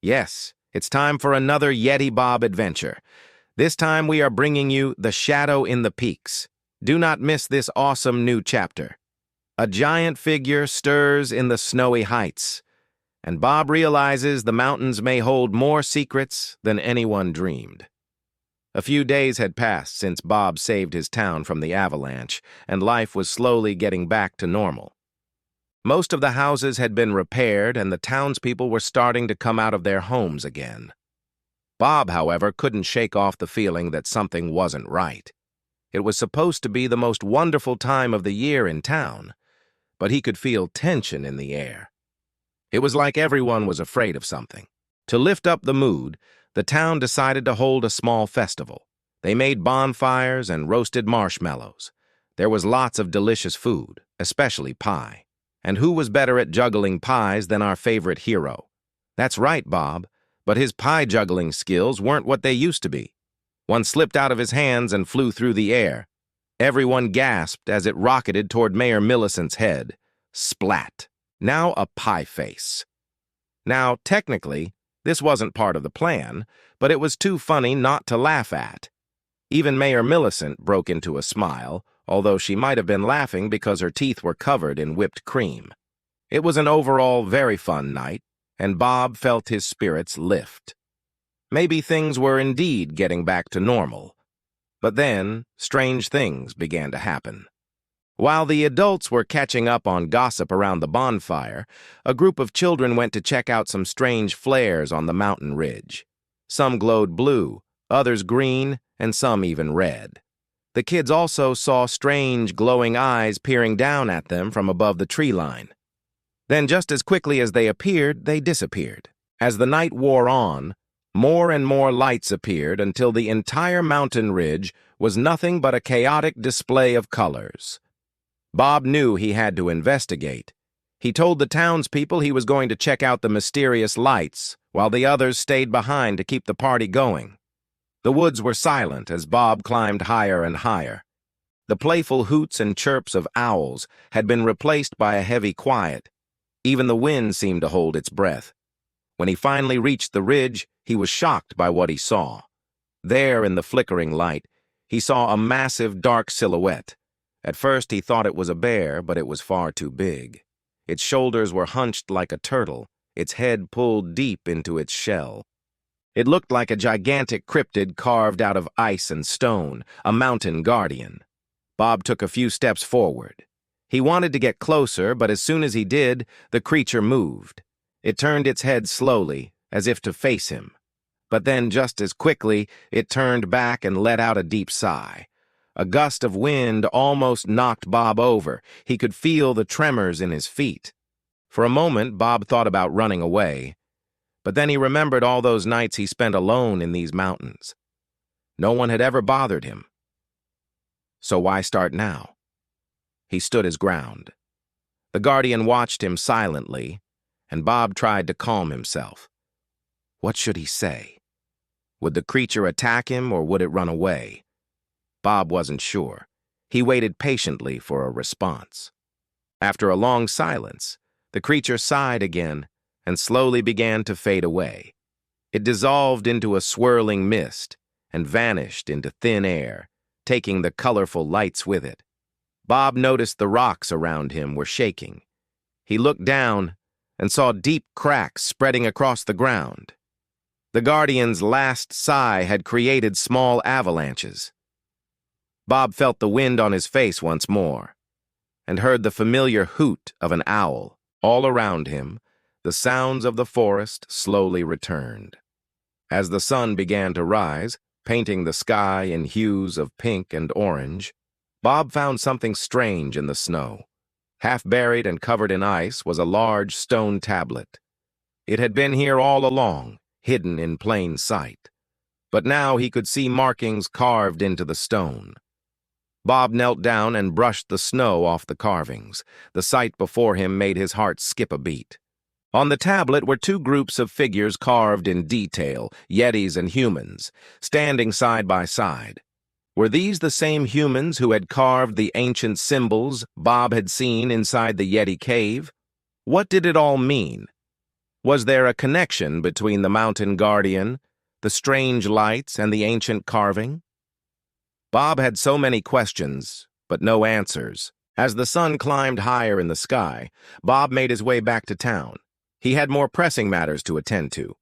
Yes, it's time for another Yeti Bob adventure. This time we are bringing you The Shadow in the Peaks. Do not miss this awesome new chapter. A giant figure stirs in the snowy heights, and Bob realizes the mountains may hold more secrets than anyone dreamed. A few days had passed since Bob saved his town from the avalanche, and life was slowly getting back to normal. Most of the houses had been repaired, and the townspeople were starting to come out of their homes again. Bob, however, couldn't shake off the feeling that something wasn't right. It was supposed to be the most wonderful time of the year in town, but he could feel tension in the air. It was like everyone was afraid of something. To lift up the mood, the town decided to hold a small festival. They made bonfires and roasted marshmallows. There was lots of delicious food, especially pie. And who was better at juggling pies than our favorite hero? That's right, Bob, but his pie juggling skills weren't what they used to be. One slipped out of his hands and flew through the air. Everyone gasped as it rocketed toward Mayor Millicent's head. Splat! Now a pie face. Now, technically, this wasn't part of the plan, but it was too funny not to laugh at. Even Mayor Millicent broke into a smile, although she might have been laughing because her teeth were covered in whipped cream. It was an overall very fun night, and Bob felt his spirits lift. Maybe things were indeed getting back to normal. But then, strange things began to happen. While the adults were catching up on gossip around the bonfire, a group of children went to check out some strange flares on the mountain ridge. Some glowed blue, others green, and some even red. The kids also saw strange, glowing eyes peering down at them from above the tree line. Then, just as quickly as they appeared, they disappeared. As the night wore on, more and more lights appeared until the entire mountain ridge was nothing but a chaotic display of colors. Bob knew he had to investigate. He told the townspeople he was going to check out the mysterious lights, while the others stayed behind to keep the party going. The woods were silent as Bob climbed higher and higher. The playful hoots and chirps of owls had been replaced by a heavy quiet. Even the wind seemed to hold its breath. When he finally reached the ridge, he was shocked by what he saw. There, in the flickering light, he saw a massive dark silhouette. At first he thought it was a bear, but it was far too big. Its shoulders were hunched like a turtle, its head pulled deep into its shell. It looked like a gigantic cryptid carved out of ice and stone, a mountain guardian. Bob took a few steps forward. He wanted to get closer, but as soon as he did, the creature moved. It turned its head slowly, as if to face him. But then, just as quickly, it turned back and let out a deep sigh. A gust of wind almost knocked Bob over. He could feel the tremors in his feet. For a moment, Bob thought about running away. But then he remembered all those nights he spent alone in these mountains. No one had ever bothered him. So why start now? He stood his ground. The guardian watched him silently, and Bob tried to calm himself. What should he say? Would the creature attack him, or would it run away? Bob wasn't sure. He waited patiently for a response. After a long silence, the creature sighed again and slowly began to fade away. It dissolved into a swirling mist and vanished into thin air, taking the colorful lights with it. Bob noticed the rocks around him were shaking. He looked down and saw deep cracks spreading across the ground. The guardian's last sigh had created small avalanches. Bob felt the wind on his face once more and heard the familiar hoot of an owl. All around him, the sounds of the forest slowly returned. As the sun began to rise, painting the sky in hues of pink and orange, Bob found something strange in the snow. Half buried and covered in ice was a large stone tablet. It had been here all along, hidden in plain sight. But now he could see markings carved into the stone. Bob knelt down and brushed the snow off the carvings. The sight before him made his heart skip a beat. On the tablet were two groups of figures carved in detail, Yetis and humans, standing side by side. Were these the same humans who had carved the ancient symbols Bob had seen inside the Yeti cave? What did it all mean? Was there a connection between the mountain guardian, the strange lights, and the ancient carving? Bob had so many questions, but no answers. As the sun climbed higher in the sky, Bob made his way back to town. He had more pressing matters to attend to.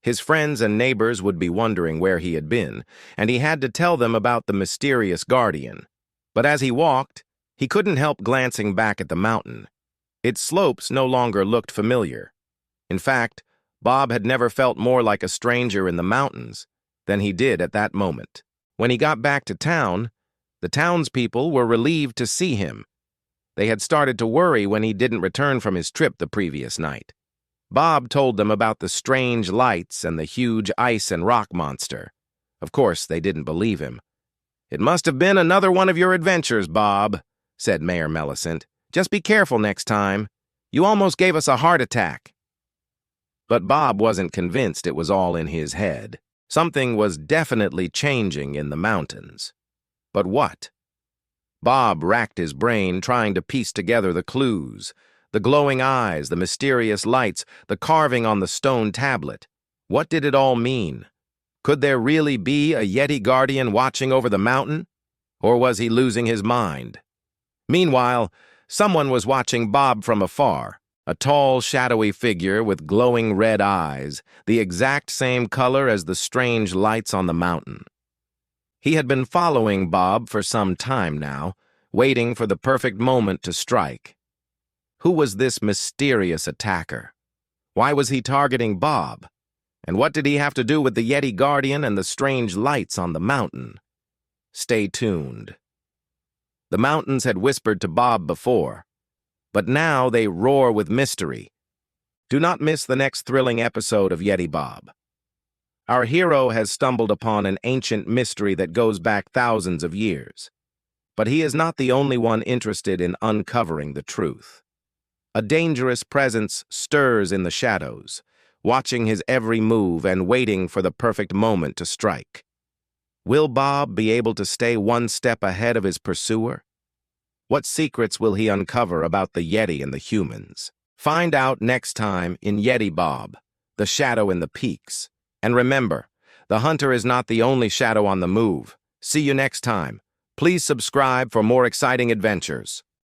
His friends and neighbors would be wondering where he had been, and he had to tell them about the mysterious guardian. But as he walked, he couldn't help glancing back at the mountain. Its slopes no longer looked familiar. In fact, Bob had never felt more like a stranger in the mountains than he did at that moment. When he got back to town, the townspeople were relieved to see him. They had started to worry when he didn't return from his trip the previous night. Bob told them about the strange lights and the huge ice and rock monster. Of course, they didn't believe him. "It must have been another one of your adventures, Bob," said Mayor Millicent. "Just be careful next time. You almost gave us a heart attack." But Bob wasn't convinced it was all in his head. Something was definitely changing in the mountains. But what? Bob racked his brain trying to piece together the clues. The glowing eyes, the mysterious lights, the carving on the stone tablet. What did it all mean? Could there really be a Yeti guardian watching over the mountain? Or was he losing his mind? Meanwhile, someone was watching Bob from afar. A tall, shadowy figure with glowing red eyes, the exact same color as the strange lights on the mountain. He had been following Bob for some time now, waiting for the perfect moment to strike. Who was this mysterious attacker? Why was he targeting Bob? And what did he have to do with the Yeti Guardian and the strange lights on the mountain? Stay tuned. The mountains had whispered to Bob before, but now they roar with mystery. Do not miss the next thrilling episode of Yeti Bob. Our hero has stumbled upon an ancient mystery that goes back thousands of years. But he is not the only one interested in uncovering the truth. A dangerous presence stirs in the shadows, watching his every move and waiting for the perfect moment to strike. Will Bob be able to stay one step ahead of his pursuer? What secrets will he uncover about the Yeti and the humans? Find out next time in Yeti Bob, the shadow in the peaks. And remember, the hunter is not the only shadow on the move. See you next time. Please subscribe for more exciting adventures.